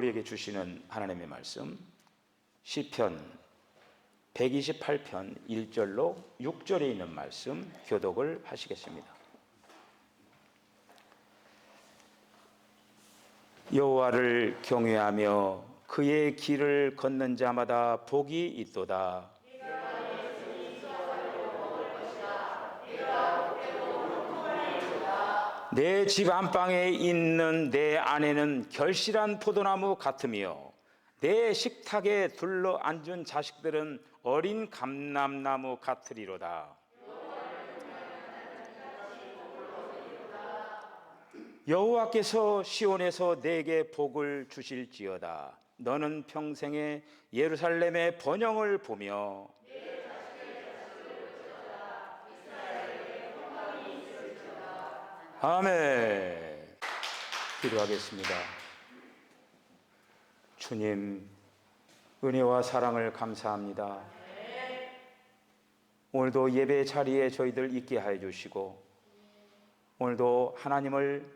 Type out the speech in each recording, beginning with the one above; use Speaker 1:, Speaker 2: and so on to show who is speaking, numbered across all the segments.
Speaker 1: 우리에게 주시는 하나님의 말씀, 시편 128편 1절로 6절에 있는 말씀 교독을 하시겠습니다. 여호와를 경외하며 그의 길을 걷는 자마다 복이 있도다. 내 집 안방에 있는 내 아내는 결실한 포도나무 같으며 내 식탁에 둘러 앉은 자식들은 어린 감람나무 같으리로다. 여호와께서 시온에서 내게 복을 주실지어다. 너는 평생에 예루살렘의 번영을 보며 아멘. 기도하겠습니다. 주님, 은혜와 사랑을 감사합니다. 오늘도 예배 자리에 저희들 있게 하여 주시고, 오늘도 하나님을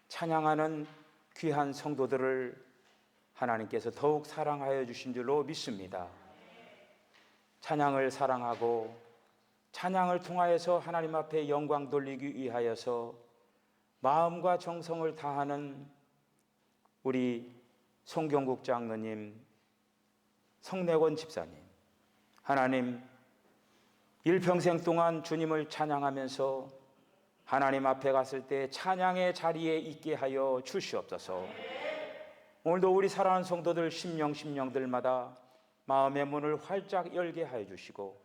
Speaker 1: 찬양하는 귀한 성도들을 하나님께서 더욱 사랑하여 주신 줄로 믿습니다. 찬양을 사랑하고 찬양을 통하여서 하나님 앞에 영광 돌리기 위하여서 마음과 정성을 다하는 우리 송경국 장로님, 성내권 집사님, 하나님 일평생 동안 주님을 찬양하면서 하나님 앞에 갔을 때 찬양의 자리에 있게 하여 주시옵소서. 오늘도 우리 사랑하는 성도들 심령들마다 마음의 문을 활짝 열게 하여 주시고,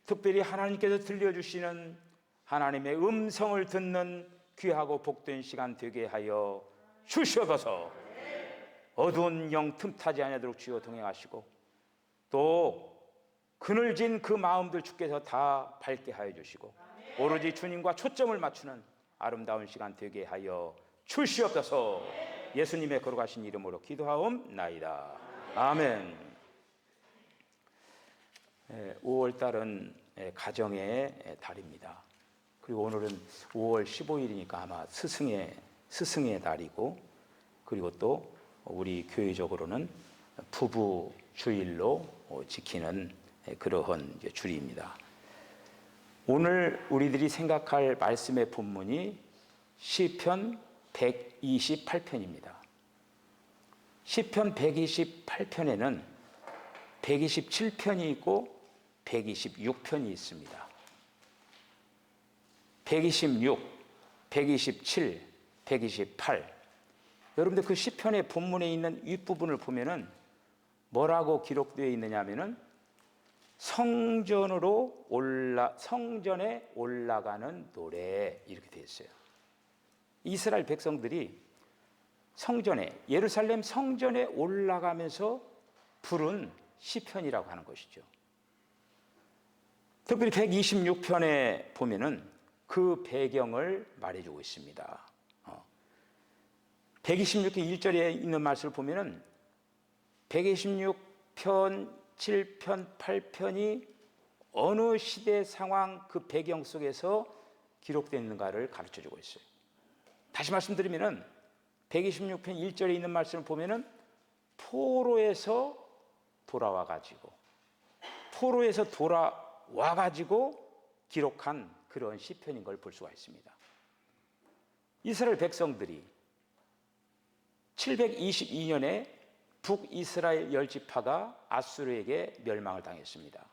Speaker 1: 특별히 하나님께서 들려주시는 하나님의 음성을 듣는 귀하고 복된 시간 되게 하여 주시옵소서. 어두운 영 틈타지 않도록 주여 동행하시고, 또 그늘진 그 마음들 주께서 다 밝게 하여 주시고, 오로지 주님과 초점을 맞추는 아름다운 시간 되게 하여 주시옵소서. 예수님의 거룩하신 이름으로 기도하옵나이다. 아멘. 5월달은 가정의 달입니다. 그리고 오늘은 5월 15일이니까 아마 스승의 달이고, 그리고 또 우리 교회적으로는 부부 주일로 지키는 그러한 주일입니다. 오늘 우리들이 생각할 말씀의 본문이 시편 128편입니다. 시편 128편에는 127편이 있고 126편이 있습니다. 126, 127, 128. 여러분들 그 시편의 본문에 있는 윗부분을 보면은 뭐라고 기록되어 있느냐 하면은 성전에 올라가는 노래, 이렇게 되어 있어요. 이스라엘 백성들이 예루살렘 성전에 올라가면서 부른 시편이라고 하는 것이죠. 특별히 126편에 보면은 그 배경을 말해주고 있습니다. 126편 1절에 있는 말씀을 보면은 126편, 7편, 8편이 어느 시대 상황 그 배경 속에서 기록되어 있는가를 가르쳐주고 있어요. 다시 말씀드리면은 126편 1절에 있는 말씀을 보면은 포로에서 돌아와가지고 기록한 그런 시편인 걸 볼 수가 있습니다. 이스라엘 백성들이 722년에 북이스라엘 10지파가 아수르에게 멸망을 당했습니다.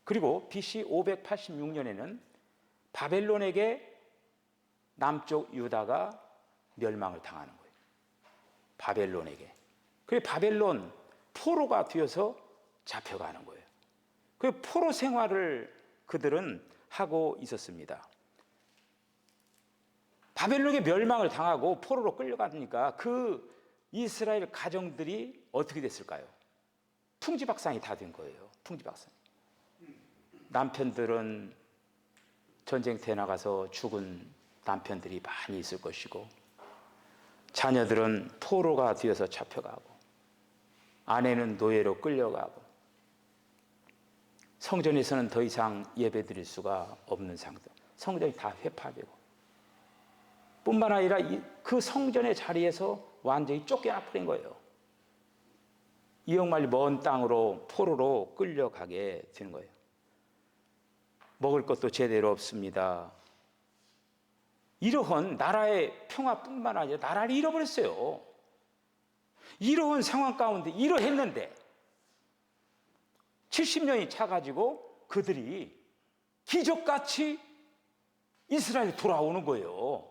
Speaker 1: 그리고 BC 586년에는 바벨론에게 남쪽 유다가 멸망을 당하는 거예요. 바벨론에게. 그래서 바벨론 포로가 되어서 잡혀가는 거예요. 그 포로 생활을 그들은 하고 있었습니다. 바벨론에 멸망을 당하고 포로로 끌려가니까 그 이스라엘 가정들이 어떻게 됐을까요? 풍지박산이 다 된 거예요. 풍지박산. 남편들은 전쟁터에 나가서 죽은 남편들이 많이 있을 것이고, 자녀들은 포로가 되어서 잡혀가고, 아내는 노예로 끌려가고, 성전에서는 더 이상 예배 드릴 수가 없는 상태. 성전이 다 회파되고, 뿐만 아니라 그 성전의 자리에서 완전히 쫓겨나 버린 거예요. 이역만리 먼 땅으로 포로로 끌려가게 되는 거예요. 먹을 것도 제대로 없습니다. 이러한 나라의 평화뿐만 아니라 나라를 잃어버렸어요. 이러한 상황 가운데 이러했는데 70년이 차가지고 그들이 기적같이 이스라엘에 돌아오는 거예요.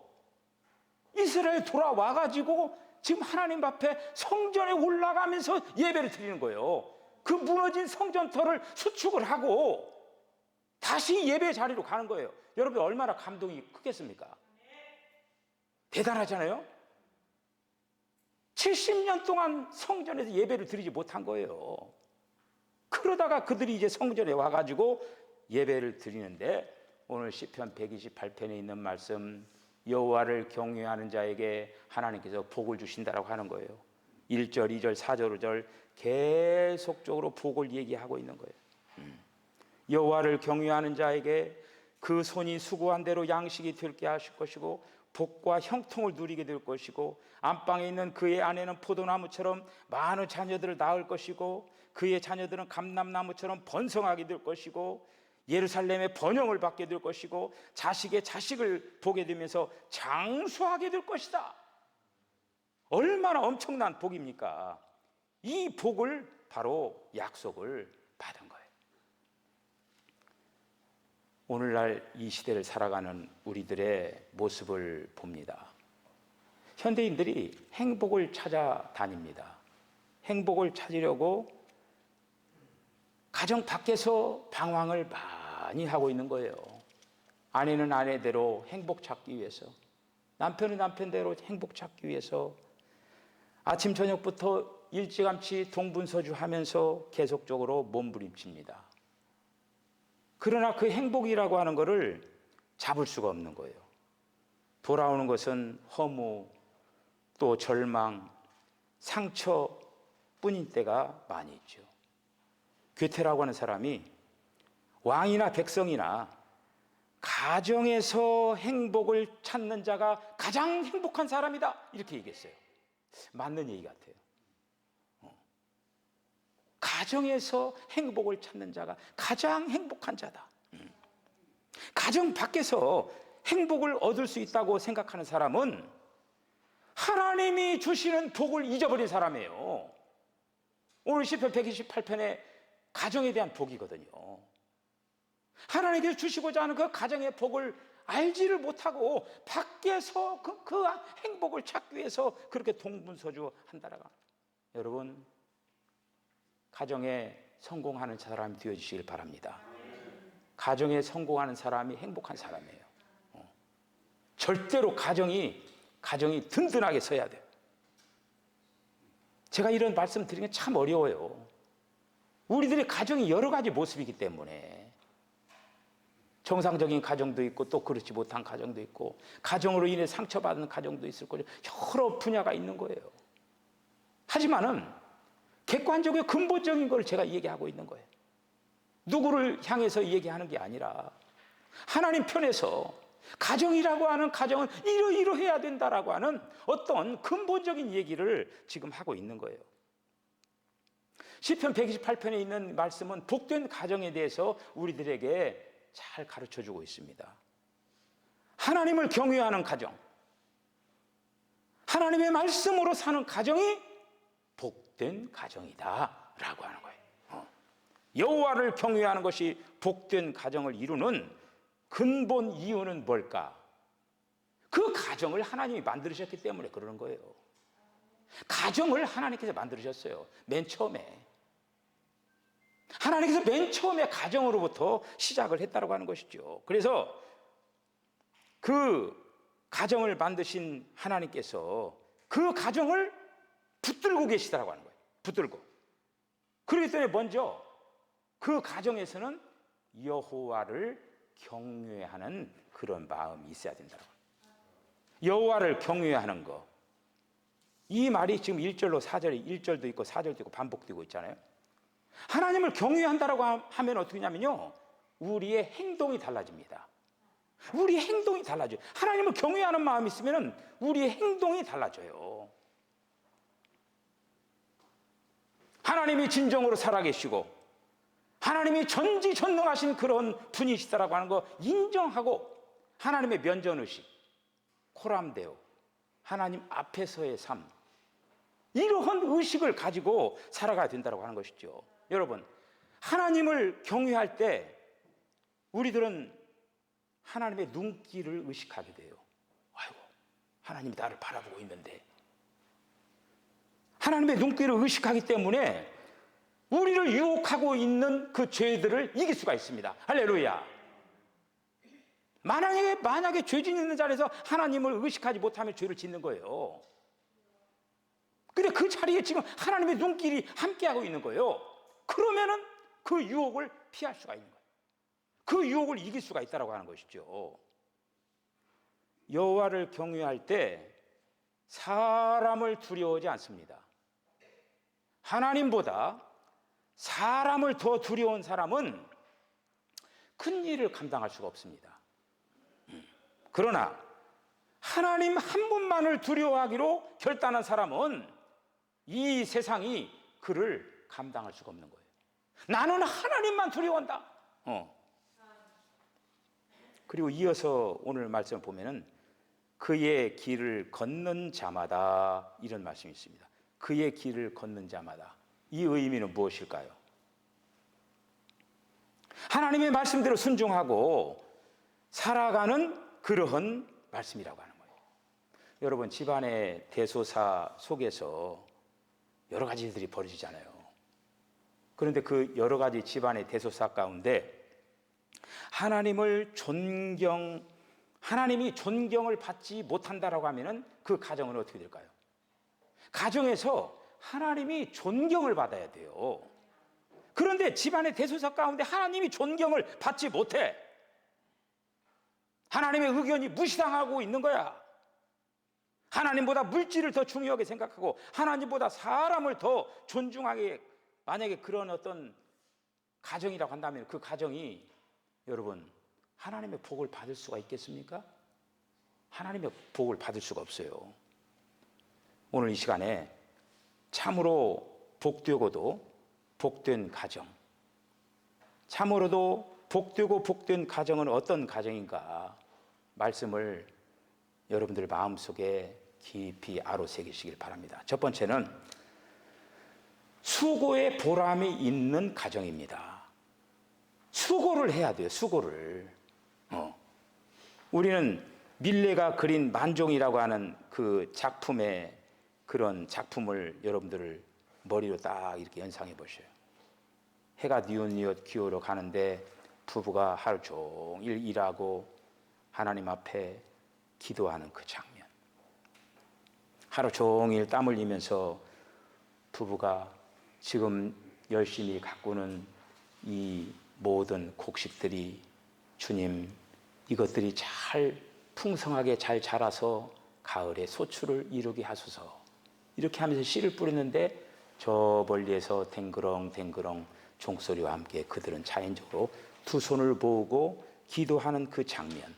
Speaker 1: 이스라엘에 돌아와가지고 지금 하나님 앞에 성전에 올라가면서 예배를 드리는 거예요. 그 무너진 성전터를 수축을 하고 다시 예배 자리로 가는 거예요. 여러분 얼마나 감동이 크겠습니까? 대단하잖아요. 70년 동안 성전에서 예배를 드리지 못한 거예요. 그러다가 그들이 이제 성전에 와가지고 예배를 드리는데 오늘 시편 128편에 있는 말씀, 여호와를 경외하는 자에게 하나님께서 복을 주신다라고 하는 거예요. 1절, 2절, 4절, 5절 계속적으로 복을 얘기하고 있는 거예요. 여호와를 경외하는 자에게 그 손이 수고한 대로 양식이 들게 하실 것이고 복과 형통을 누리게 될 것이고 안방에 있는 그의 아내는 포도나무처럼 많은 자녀들을 낳을 것이고 그의 자녀들은 감람나무처럼 번성하게 될 것이고 예루살렘의 번영을 받게 될 것이고 자식의 자식을 보게 되면서 장수하게 될 것이다. 얼마나 엄청난 복입니까? 이 복을 바로 약속을 받은 거예요. 오늘날 이 시대를 살아가는 우리들의 모습을 봅니다. 현대인들이 행복을 찾아다닙니다. 행복을 찾으려고 가정 밖에서 방황을 많이 하고 있는 거예요. 아내는 아내대로 행복 찾기 위해서, 남편은 남편대로 행복 찾기 위해서 아침 저녁부터 일찌감치 동분서주하면서 계속적으로 몸부림칩니다. 그러나 그 행복이라고 하는 것을 잡을 수가 없는 거예요. 돌아오는 것은 허무, 또 절망, 상처뿐인 때가 많이 있죠. 괴테라고 하는 사람이 왕이나 백성이나 가정에서 행복을 찾는 자가 가장 행복한 사람이다, 이렇게 얘기했어요. 맞는 얘기 같아요. 가정에서 행복을 찾는 자가 가장 행복한 자다. 가정 밖에서 행복을 얻을 수 있다고 생각하는 사람은 하나님이 주시는 복을 잊어버린 사람이에요. 오늘 시편 128편에 가정에 대한 복이거든요. 하나님께서 주시고자 하는 그 가정의 복을 알지를 못하고 밖에서 그 행복을 찾기 위해서 그렇게 동분서주한다라고. 여러분, 가정에 성공하는 사람이 되어주시길 바랍니다. 가정에 성공하는 사람이 행복한 사람이에요. 절대로 가정이 든든하게 서야 돼요. 제가 이런 말씀 드리는 게 참 어려워요. 우리들의 가정이 여러 가지 모습이기 때문에 정상적인 가정도 있고 또 그렇지 못한 가정도 있고 가정으로 인해 상처받은 가정도 있을 거예요. 여러 분야가 있는 거예요. 하지만은 객관적이고 근본적인 걸 제가 얘기하고 있는 거예요. 누구를 향해서 얘기하는 게 아니라 하나님 편에서 가정이라고 하는 가정은 이러이러해야 된다라고 하는 어떤 근본적인 얘기를 지금 하고 있는 거예요. 시편 128편에 있는 말씀은 복된 가정에 대해서 우리들에게 잘 가르쳐주고 있습니다. 하나님을 경외하는 가정, 하나님의 말씀으로 사는 가정이 복된 가정이다 라고 하는 거예요. 여호와를 경외하는 것이 복된 가정을 이루는 근본 이유는 뭘까? 그 가정을 하나님이 만들으셨기 때문에 그러는 거예요. 가정을 하나님께서 만들으셨어요. 맨 처음에 하나님께서 맨 처음에 가정으로부터 시작을 했다고 하는 것이죠. 그래서 그 가정을 만드신 하나님께서 그 가정을 붙들고 계시다라고 하는 거예요. 붙들고. 그렇기 때문에 먼저 그 가정에서는 여호와를 경외하는 그런 마음이 있어야 된다고. 여호와를 경외하는 거. 이 말이 지금 1절로 4절에 1절도 있고 4절도 있고 반복되고 있잖아요. 하나님을 경외한다라고 하면 어떻게 하냐면요, 우리의 행동이 달라집니다. 우리 행동이 달라져요. 하나님을 경외하는 마음이 있으면 우리의 행동이 달라져요. 하나님이 진정으로 살아계시고 하나님이 전지전능하신 그런 분이시다라고 하는 거 인정하고 하나님의 면전의식, 코람데오, 하나님 앞에서의 삶, 이러한 의식을 가지고 살아가야 된다고 하는 것이죠. 여러분, 하나님을 경외할 때 우리들은 하나님의 눈길을 의식하게 돼요. 아이고, 하나님이 나를 바라보고 있는데. 하나님의 눈길을 의식하기 때문에 우리를 유혹하고 있는 그 죄들을 이길 수가 있습니다. 할렐루야. 만약에 죄진 있는 자리에서 하나님을 의식하지 못하면 죄를 짓는 거예요. 근데 그 자리에 지금 하나님의 눈길이 함께하고 있는 거예요. 그러면은 그 유혹을 피할 수가 있는 거예요. 그 유혹을 이길 수가 있다고 하는 것이죠. 여호와를 경외할 때 사람을 두려워하지 않습니다. 하나님보다 사람을 더 두려운 사람은 큰 일을 감당할 수가 없습니다. 그러나 하나님 한 분만을 두려워하기로 결단한 사람은 이 세상이 그를 감당할 수가 없는 거예요. 나는 하나님만 두려워한다. 그리고 이어서 오늘 말씀을 보면은 그의 길을 걷는 자마다, 이런 말씀이 있습니다. 그의 길을 걷는 자마다. 이 의미는 무엇일까요? 하나님의 말씀대로 순종하고 살아가는 그러한 말씀이라고 하는 거예요. 여러분, 집안의 대소사 속에서 여러 가지 일들이 벌어지잖아요. 그런데 그 여러 가지 집안의 대소사 가운데 하나님이 존경을 받지 못한다라고 하면은 그 가정은 어떻게 될까요? 가정에서 하나님이 존경을 받아야 돼요. 그런데 집안의 대소사 가운데 하나님이 존경을 받지 못해. 하나님의 의견이 무시당하고 있는 거야. 하나님보다 물질을 더 중요하게 생각하고 하나님보다 사람을 더 존중하게, 만약에 그런 어떤 가정이라고 한다면 그 가정이, 여러분, 하나님의 복을 받을 수가 있겠습니까? 하나님의 복을 받을 수가 없어요. 오늘 이 시간에 참으로 복되고도 복된 가정, 참으로도 복되고 복된 가정은 어떤 가정인가 말씀을 여러분들 마음속에 깊이 아로새기시길 바랍니다. 첫 번째는 수고의 보람이 있는 가정입니다. 수고를 해야 돼요. 수고를. 우리는 밀레가 그린 만종이라고 하는 그 작품의 그런 작품을 여러분들을 머리로 딱 이렇게 연상해 보셔요. 해가 뉘엿뉘엿 기울어 가는데 부부가 하루 종일 일하고 하나님 앞에 기도하는 그 장면. 하루 종일 땀 흘리면서 부부가 지금 열심히 가꾸는 이 모든 곡식들이, 주님, 이것들이 잘 풍성하게 잘 자라서 가을에 소출을 이루게 하소서. 이렇게 하면서 씨를 뿌리는데 저 멀리에서 댕그렁댕그렁 종소리와 함께 그들은 자연적으로 두 손을 모으고 기도하는 그 장면.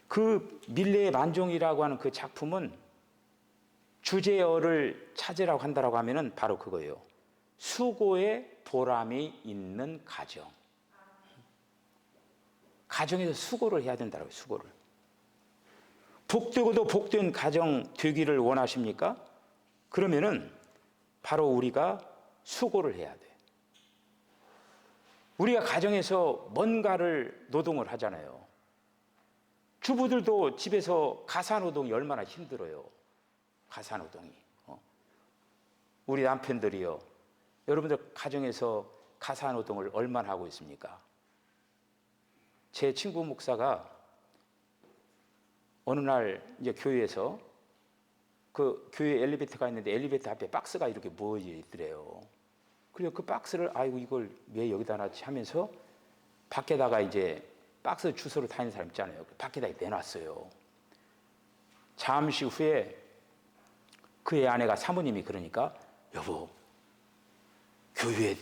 Speaker 1: 그 밀레의 만종이라고 하는 그 작품은 주제어를 찾으라고 한다라고 하면은 바로 그거예요. 수고의 보람이 있는 가정. 가정에서 수고를 해야 된다고요. 수고를. 복되고도 복된 가정 되기를 원하십니까? 그러면은 바로 우리가 수고를 해야 돼. 우리가 가정에서 뭔가를 노동을 하잖아요. 주부들도 집에서 가사노동이 얼마나 힘들어요. 가사노동이. 우리 남편들이요. 여러분들 가정에서 가사노동을 얼마나 하고 있습니까? 제 친구 목사가 어느 날 이제 교회에서 그 교회 엘리베이터가 있는데 엘리베이터 앞에 박스가 이렇게 모여 있더래요. 그래서 그 박스를 아이고 이걸 왜 여기다 놨지 하면서 밖에다가 이제 박스 주소로 다니는 사람 있잖아요. 밖에다 내놨어요. 잠시 후에 그의 아내가 사모님이 그러니까 여보, 교회에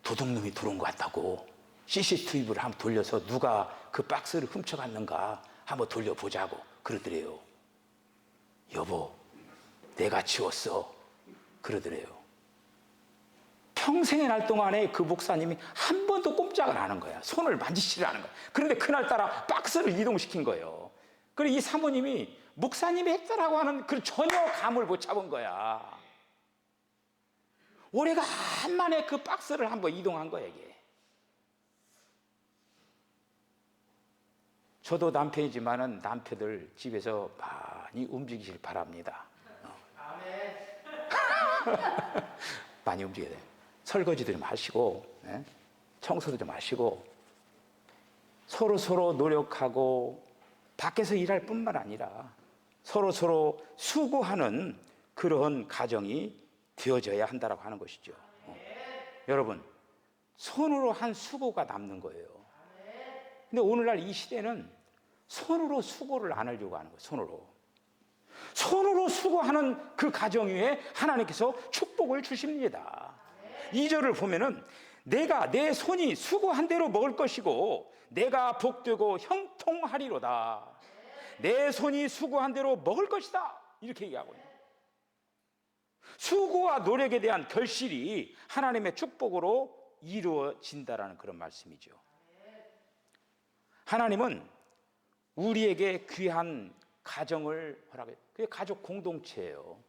Speaker 1: 도둑놈이 들어온 것 같다고 CCTV를 한번 돌려서 누가 그 박스를 훔쳐갔는가 한번 돌려보자고 그러더래요. 여보, 내가 치웠어. 그러더래요. 평생의 날 동안에 그 목사님이 한 번도 꼼짝을 안 한 거야. 손을 만지지를 않은 거야. 그런데 그날따라 박스를 이동시킨 거예요. 그리고 이 사모님이 목사님이 했다라고 하는 그 전혀 감을 못 잡은 거야. 오래간만에 그 박스를 한번 이동한 거야, 이게. 저도 남편이지만은 남편들 집에서 많이 움직이길 바랍니다. 많이 움직여야 돼요. 설거지도 좀 하시고, 청소도 좀 하시고, 서로 노력하고, 밖에서 일할 뿐만 아니라 서로 수고하는 그런 가정이 되어져야 한다라고 하는 것이죠. 여러분, 손으로 한 수고가 남는 거예요. 근데 오늘날 이 시대는 손으로 수고를 안 하려고 하는 거예요. 손으로 수고하는 그 가정 위에 하나님께서 축복을 주십니다. 2절을 보면은 내가 내 손이 수고한 대로 먹을 것이고 내가 복되고 형통하리로다. 내 손이 수고한 대로 먹을 것이다. 이렇게 얘기하고 있어요. 수고와 노력에 대한 결실이 하나님의 축복으로 이루어진다라는 그런 말씀이죠. 하나님은 우리에게 귀한 가정을 허락해요. 그게 가족 공동체예요.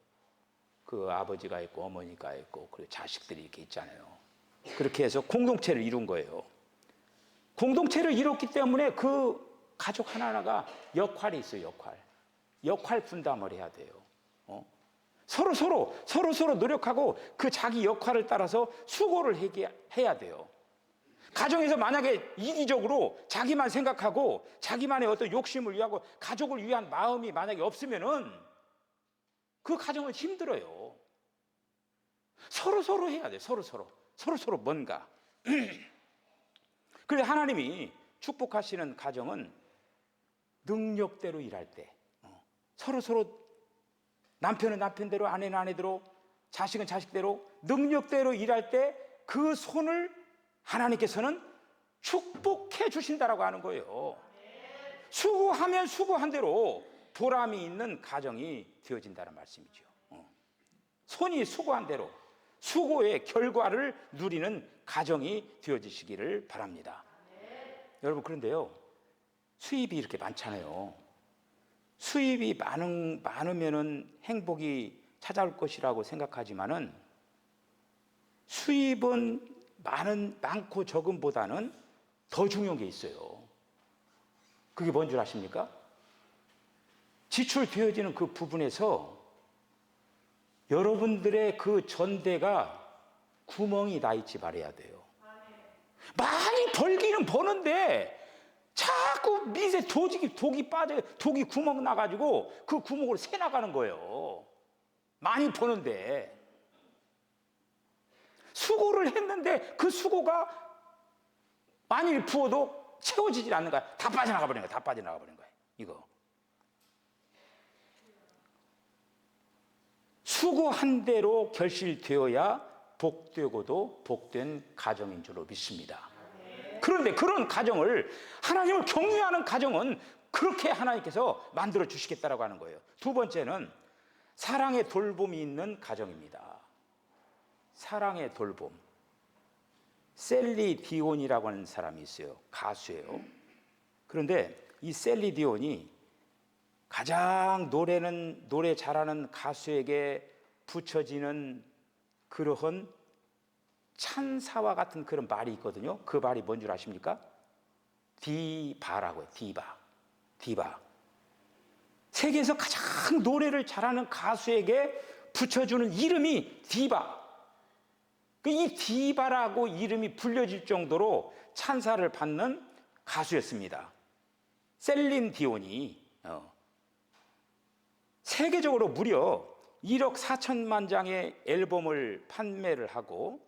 Speaker 1: 그 아버지가 있고 어머니가 있고 그리고 자식들이 이렇게 있잖아요. 그렇게 해서 공동체를 이룬 거예요. 공동체를 이뤘기 때문에 그 가족 하나하나가 역할이 있어요. 역할 분담을 해야 돼요. 서로 노력하고 그 자기 역할을 따라서 수고를 해야 돼요. 가정에서 만약에 이기적으로 자기만 생각하고 자기만의 어떤 욕심을 위하고 가족을 위한 마음이 만약에 없으면은 그 가정은 힘들어요. 서로 해야 돼요. 서로 뭔가. 그래서 하나님이 축복하시는 가정은 능력대로 일할 때 서로 남편은 남편대로 아내는 아내대로 자식은 자식대로 능력대로 일할 때 그 손을 하나님께서는 축복해 주신다라고 하는 거예요. 수고하면 수고한 대로 보람이 있는 가정이 되어진다는 말씀이죠. 손이 수고한 대로 수고의 결과를 누리는 가정이 되어지시기를 바랍니다. 여러분, 그런데요, 수입이 이렇게 많잖아요. 수입이 많으면은 행복이 찾아올 것이라고 생각하지만은 수입은 많고 적음보다는 더 중요한 게 있어요. 그게 뭔 줄 아십니까? 지출되어지는 그 부분에서 여러분들의 그 전대가 구멍이 나 있지 말아야 돼요. 많이 벌기는 버는데 자꾸 밑에 독이 빠져요. 독이 구멍 나가지고 그 구멍으로 새 나가는 거예요. 많이 버는데 수고를 했는데 그 수고가 많이 부어도 채워지질 않는 거야. 다 빠져나가 버리는 거야. 이거 수고한 대로 결실되어야 복되고도 복된 가정인 줄로 믿습니다. 그런데 그런 가정을, 하나님을 경외하는 가정은 그렇게 하나님께서 만들어 주시겠다라고 하는 거예요. 두 번째는 사랑의 돌봄이 있는 가정입니다. 사랑의 돌봄. 셀리 디온이라고 하는 사람이 있어요. 가수예요. 그런데 이 셀리 디온이 가장 노래 잘하는 가수에게 붙여지는 그러한 찬사와 같은 그런 말이 있거든요. 그 말이 뭔 줄 아십니까? 디바라고요. 디바. 세계에서 가장 노래를 잘하는 가수에게 붙여주는 이름이 디바. 이 디바라고 이름이 불려질 정도로 찬사를 받는 가수였습니다. 셀린 디온이 세계적으로 무려 1억 4천만 장의 앨범을 판매를 하고,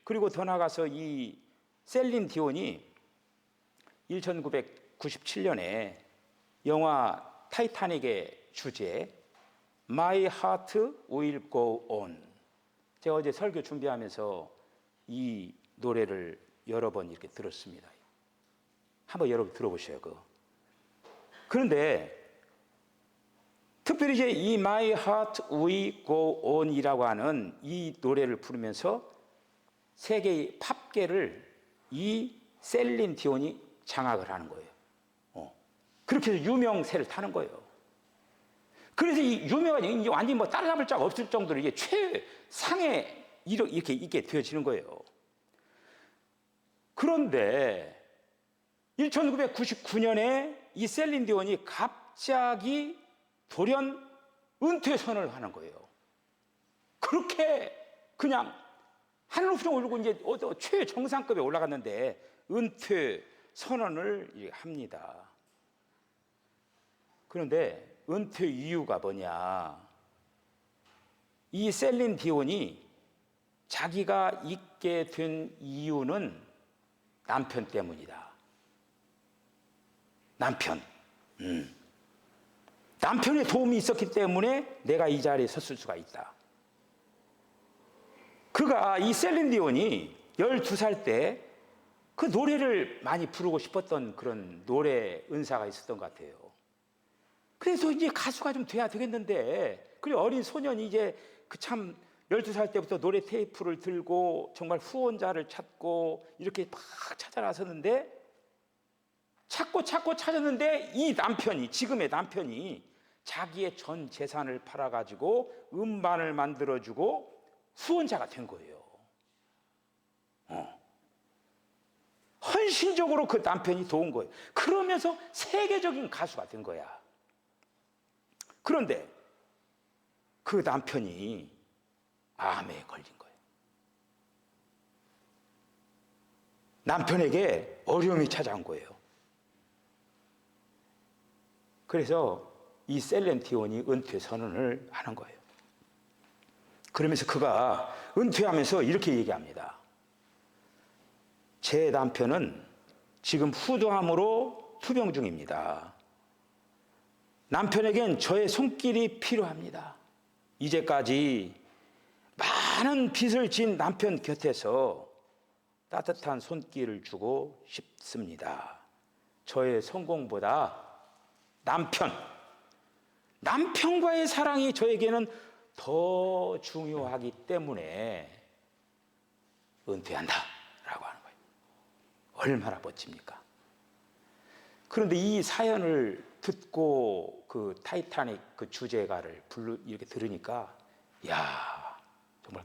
Speaker 1: 그리고 더 나아가서 이 셀린 디온이 1997년에 영화 타이타닉의 주제 My Heart Will Go On, 제가 어제 설교 준비하면서 이 노래를 여러 번 이렇게 들었습니다. 한번 여러분 들어보셔요. 그런데 특별히 이제 이 My Heart We Go On이라고 하는 이 노래를 부르면서 세계의 팝계를 이 셀린 디온이 장악을 하는 거예요. 그렇게 해서 유명세를 타는 거예요. 그래서 이 유명한 이제 완전히 뭐 따라잡을 자가 없을 정도로 이게 최상에 이렇게 있게 되어지는 거예요. 그런데 1999년에 이 셀린 디온이 갑자기 돌연 은퇴 선언을 하는 거예요. 그렇게 그냥 하늘 훌쩍 오르고 이제 최정상급에 올라갔는데 은퇴 선언을 합니다. 그런데 은퇴 이유가 뭐냐? 이 셀린 디온이 자기가 있게 된 이유는 남편 때문이다. 남편의 도움이 있었기 때문에 내가 이 자리에 섰을 수가 있다. 그가 이 셀린 디온이 12살 때 그 노래를 많이 부르고 싶었던 그런 노래 은사가 있었던 것 같아요. 그래서 이제 가수가 좀 돼야 되겠는데, 그리고 어린 소년이 이제 참 12살 때부터 노래 테이프를 들고 정말 후원자를 찾고 이렇게 막 찾아 나섰는데, 찾고 찾았는데 이 남편이, 지금의 남편이 자기의 전 재산을 팔아가지고 음반을 만들어주고 후원자가 된 거예요. 헌신적으로 그 남편이 도운 거예요. 그러면서 세계적인 가수가 된 거야. 그런데 그 남편이 암에 걸린 거예요. 남편에게 어려움이 찾아온 거예요. 그래서 이 셀린 디온이 은퇴 선언을 하는 거예요. 그러면서 그가 은퇴하면서 이렇게 얘기합니다. 제 남편은 지금 후두암으로 투병 중입니다. 남편에겐 저의 손길이 필요합니다. 이제까지 많은 빚을 진 남편 곁에서 따뜻한 손길을 주고 싶습니다. 저의 성공보다 남편과의 사랑이 저에게는 더 중요하기 때문에 은퇴한다 라고 하는 거예요. 얼마나 멋집니까? 그런데 이 사연을 듣고 그 타이타닉 그 주제가를 이렇게 들으니까, 야, 정말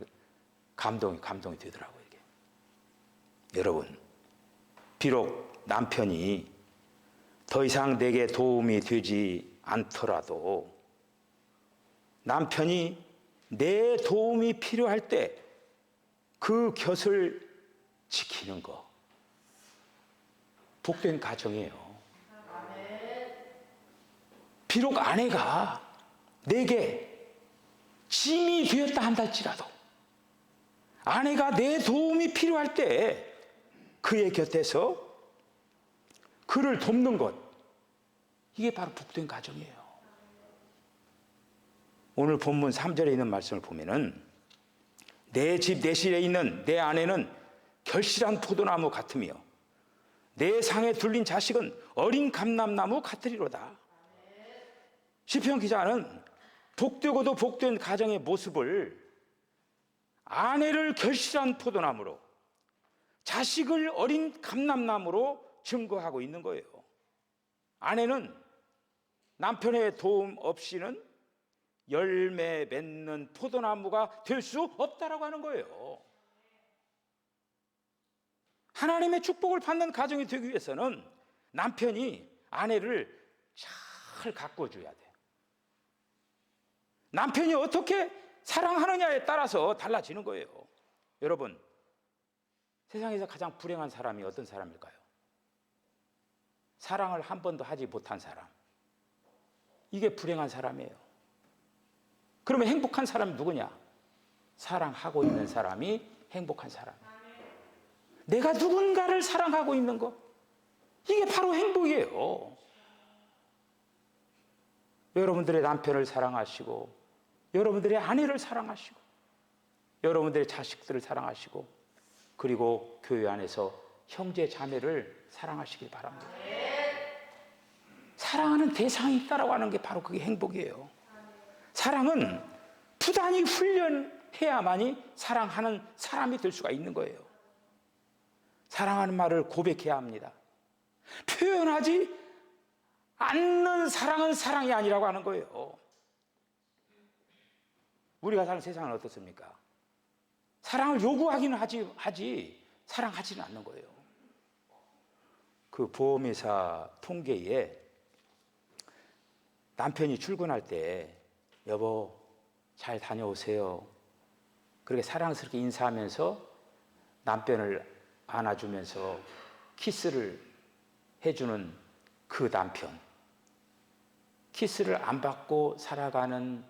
Speaker 1: 감동이 되더라고요, 이게. 여러분, 비록 남편이 더 이상 내게 도움이 되지 않더라도 남편이 내 도움이 필요할 때 그 곁을 지키는 거, 복된 가정이에요. 비록 아내가 내게 짐이 되었다 한달지라도 아내가 내 도움이 필요할 때 그의 곁에서 그를 돕는 것, 이게 바로 복된 가정이에요. 오늘 본문 3절에 있는 말씀을 보면은 내 집 내실에 있는 내 아내는 결실한 포도나무 같으며 내 상에 둘린 자식은 어린 감람나무 같으리로다. 시편 기자는 복되고도 복된 가정의 모습을 아내를 결실한 포도나무로, 자식을 어린 감람나무로 증거하고 있는 거예요. 아내는 남편의 도움 없이는 열매 맺는 포도나무가 될 수 없다라고 하는 거예요. 하나님의 축복을 받는 가정이 되기 위해서는 남편이 아내를 잘 가꿔줘야 돼요. 남편이 어떻게 사랑하느냐에 따라서 달라지는 거예요. 여러분, 세상에서 가장 불행한 사람이 어떤 사람일까요? 사랑을 한 번도 하지 못한 사람. 이게 불행한 사람이에요. 그러면 행복한 사람이 누구냐? 사랑하고 있는 사람이 행복한 사람. 내가 누군가를 사랑하고 있는 것, 이게 바로 행복이에요. 여러분들의 남편을 사랑하시고, 여러분들의 아내를 사랑하시고, 여러분들의 자식들을 사랑하시고, 그리고 교회 안에서 형제 자매를 사랑하시길 바랍니다. 사랑하는 대상이 있다라고 하는 게 바로 그게 행복이에요. 사랑은 부단히 훈련해야만이 사랑하는 사람이 될 수가 있는 거예요. 사랑하는 말을 고백해야 합니다. 표현하지 않는 사랑은 사랑이 아니라고 하는 거예요. 우리가 사는 세상은 어떻습니까? 사랑을 요구하기는 하지 사랑하지는 않는 거예요. 그 보험회사 통계에 남편이 출근할 때 여보 잘 다녀오세요, 그렇게 사랑스럽게 인사하면서 남편을 안아주면서 키스를 해주는 그 남편, 키스를 안 받고 살아가는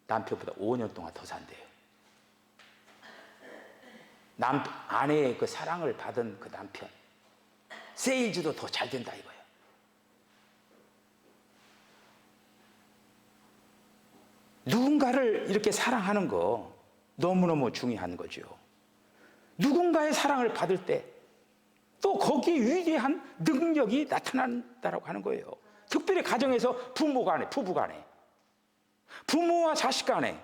Speaker 1: 남편보다 5년 동안 더 산대요. 아내의 그 사랑을 받은 그 남편, 세일즈도 더 잘 된다 이거예요. 누군가를 이렇게 사랑하는 거 너무너무 중요한 거죠. 누군가의 사랑을 받을 때 또 거기에 위대한 능력이 나타난다고 하는 거예요. 특별히 가정에서 부모 간에, 부부 간에, 부모와 자식 간에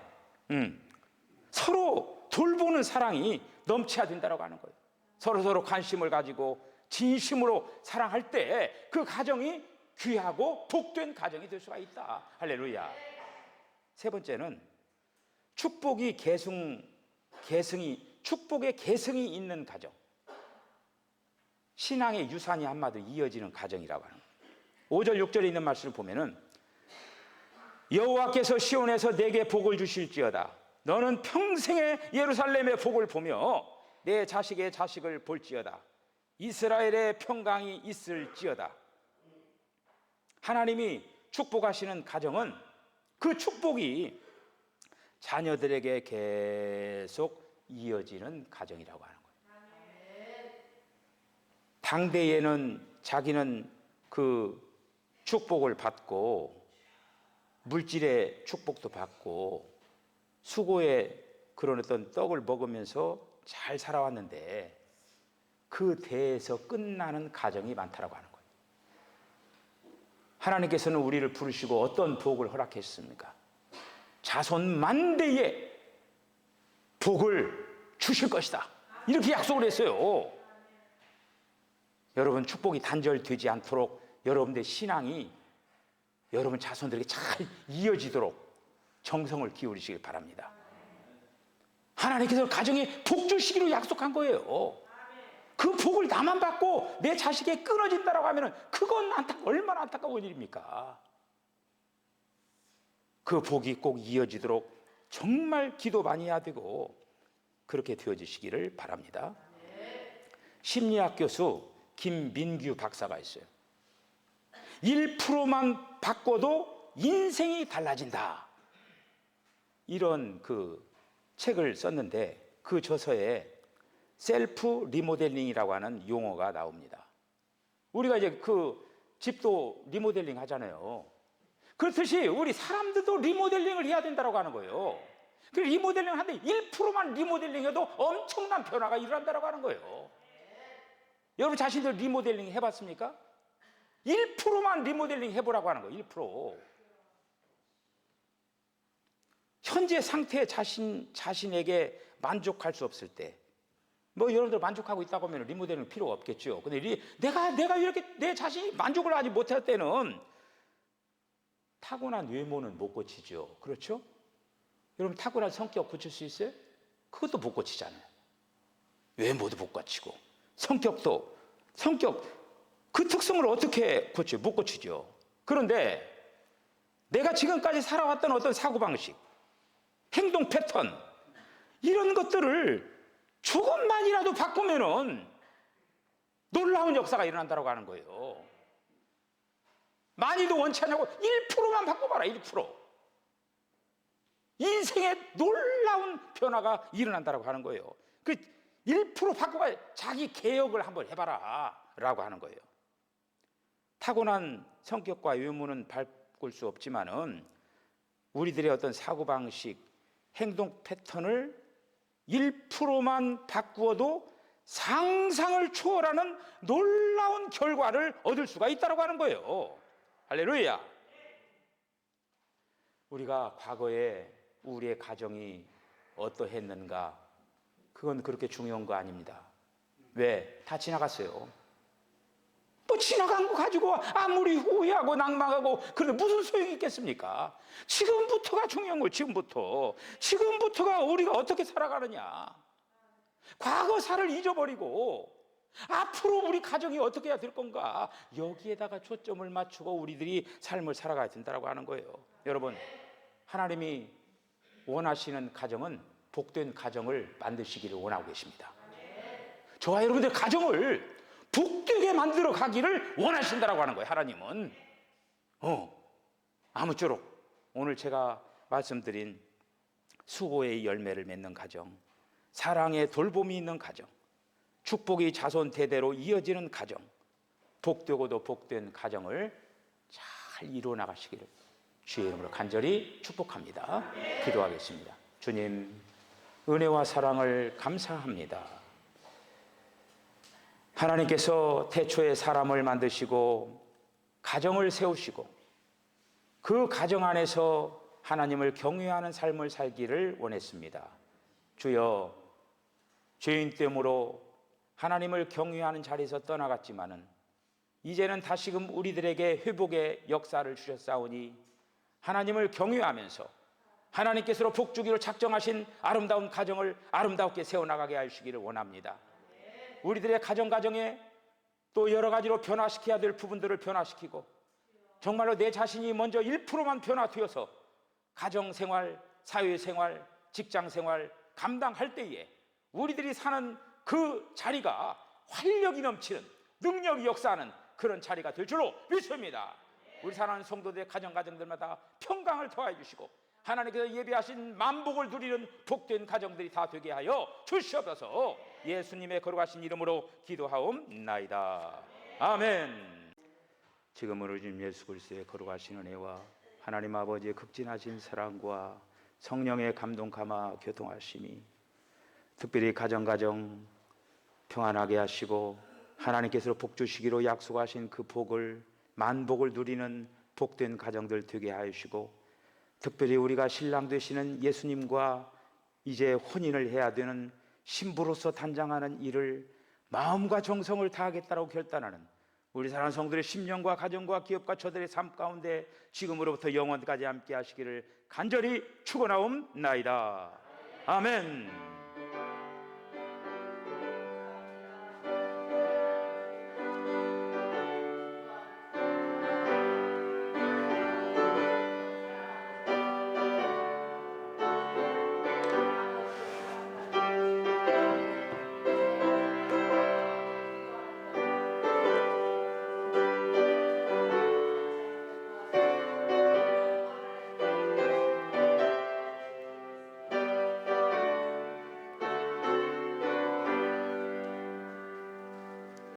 Speaker 1: 서로 돌보는 사랑이 넘쳐야 된다고 하는 거예요. 서로 관심을 가지고 진심으로 사랑할 때 그 가정이 귀하고 복된 가정이 될 수가 있다. 할렐루야. 세 번째는 축복의 계승이 있는 가정. 신앙의 유산이 한마디로 이어지는 가정이라고 하는 거예요. 5절 6절에 있는 말씀을 보면은 여호와께서 시온에서 내게 복을 주실지어다. 너는 평생에 예루살렘의 복을 보며 내 자식의 자식을 볼지어다. 이스라엘의 평강이 있을지어다. 하나님이 축복하시는 가정은 그 축복이 자녀들에게 계속 이어지는 가정이라고 하는 거예요. 당대에는 자기는 그 축복을 받고 물질의 축복도 받고 수고의 그런 어떤 떡을 먹으면서 잘 살아왔는데 그 대에서 끝나는 가정이 많다라고 하는 거예요. 하나님께서는 우리를 부르시고 어떤 복을 허락했습니까? 자손 만대의 복을 주실 것이다, 이렇게 약속을 했어요. 여러분 축복이 단절되지 않도록 여러분들의 신앙이 여러분 자손들에게 잘 이어지도록 정성을 기울이시길 바랍니다. 하나님께서 가정에 복 주시기로 약속한 거예요. 그 복을 나만 받고 내 자식이 끊어진다고 하면 그건 얼마나 안타까운 일입니까? 그 복이 꼭 이어지도록 정말 기도 많이 해야 되고 그렇게 되어지시기를 바랍니다. 심리학 교수 김민규 박사가 있어요. 1%만 바꿔도 인생이 달라진다, 이런 그 책을 썼는데 그 저서에 셀프 리모델링이라고 하는 용어가 나옵니다. 우리가 이제 그 집도 리모델링 하잖아요. 그렇듯이 우리 사람들도 리모델링을 해야 된다고 하는 거예요. 그 리모델링 하는데 1%만 리모델링해도 엄청난 변화가 일어난다고 하는 거예요. 여러분 자신들 리모델링 해봤습니까? 1%만 리모델링 해보라고 하는 거예요. 1%. 현재 상태 자신에게 만족할 수 없을 때, 뭐 여러분들 만족하고 있다고 하면 리모델링 필요가 없겠죠. 근데 내가 이렇게 내 자신이 만족을 하지 못할 때는 타고난 외모는 못 고치죠. 그렇죠? 여러분 타고난 성격 고칠 수 있어요? 그것도 못 고치잖아요. 외모도 못 고치고 성격 그 특성을 어떻게 고쳐요? 못 고치죠. 그런데 내가 지금까지 살아왔던 어떤 사고방식, 행동 패턴, 이런 것들을 조금만이라도 바꾸면은 놀라운 역사가 일어난다고 하는 거예요. 많이도 원치 않냐고 1%만 바꿔봐라. 1%. 인생에 놀라운 변화가 일어난다고 하는 거예요. 그 1% 바꿔봐, 자기 개혁을 한번 해봐라 라고 하는 거예요. 타고난 성격과 외모는 바꿀 수 없지만은 우리들의 어떤 사고방식, 행동 패턴을 1%만 바꾸어도 상상을 초월하는 놀라운 결과를 얻을 수가 있다고 하는 거예요. 할렐루야. 우리가 과거에 우리의 가정이 어떠했는가, 그건 그렇게 중요한 거 아닙니다. 왜? 다 지나갔어요. 뭐 지나간 거 가지고 아무리 후회하고 낭망하고 그런데 무슨 소용이 있겠습니까? 지금부터가 중요한 거예요. 지금부터가 우리가 어떻게 살아가느냐, 과거사를 잊어버리고 앞으로 우리 가정이 어떻게 해야 될 건가, 여기에다가 초점을 맞추고 우리들이 삶을 살아가야 된다고 하는 거예요. 여러분, 하나님이 원하시는 가정은 복된 가정을 만드시기를 원하고 계십니다. 저와 여러분들 가정을 복되게 만들어 가기를 원하신다고 하는 거예요. 하나님은 아무쪼록 오늘 제가 말씀드린 수고의 열매를 맺는 가정, 사랑의 돌봄이 있는 가정, 축복이 자손 대대로 이어지는 가정, 복되고도 복된 가정을 잘 이루어 나가시기를 주의 이름으로 간절히 축복합니다. 기도하겠습니다. 주님, 은혜와 사랑을 감사합니다. 하나님께서 태초에 사람을 만드시고 가정을 세우시고 그 가정 안에서 하나님을 경외하는 삶을 살기를 원했습니다. 주여, 죄인 때문에 하나님을 경외하는 자리에서 떠나갔지만은 이제는 다시금 우리들에게 회복의 역사를 주셨사오니 하나님을 경외하면서 하나님께서 복주기로 작정하신 아름다운 가정을 아름답게 세워나가게 하시기를 원합니다. 우리들의 가정에 또 여러 가지로 변화시켜야 될 부분들을 변화시키고 정말로 내 자신이 먼저 1%만 변화되어서 가정생활, 사회생활, 직장생활 감당할 때에 우리들이 사는 그 자리가 활력이 넘치는, 능력이 역사하는 그런 자리가 될 줄로 믿습니다. 우리 사랑하는 성도들의 가정들마다 평강을 더하여 주시고 하나님께서 예비하신 만복을 누리는 복된 가정들이 다 되게 하여 주시옵소서. 예수님의 거룩하신 이름으로 기도하옵나이다. 아멘. 지금은 우리 주님 예수 그리스도의 거룩하신 은혜와 하나님 아버지의 극진하신 사랑과 성령의 감동 감화 교통하심이 특별히 가정 평안하게 하시고 하나님께서 복 주시기로 약속하신 그 복을, 만복을 누리는 복된 가정들 되게 하시고 특별히 우리가 신랑 되시는 예수님과 이제 혼인을 해야 되는 신부로서 단장하는 일을 마음과 정성을 다하겠다고 결단하는 우리 사랑하는 성도들의 심령과 가정과 기업과 저들의 삶 가운데 지금으로부터 영원까지 함께 하시기를 간절히 축원하옵나이다. 아멘.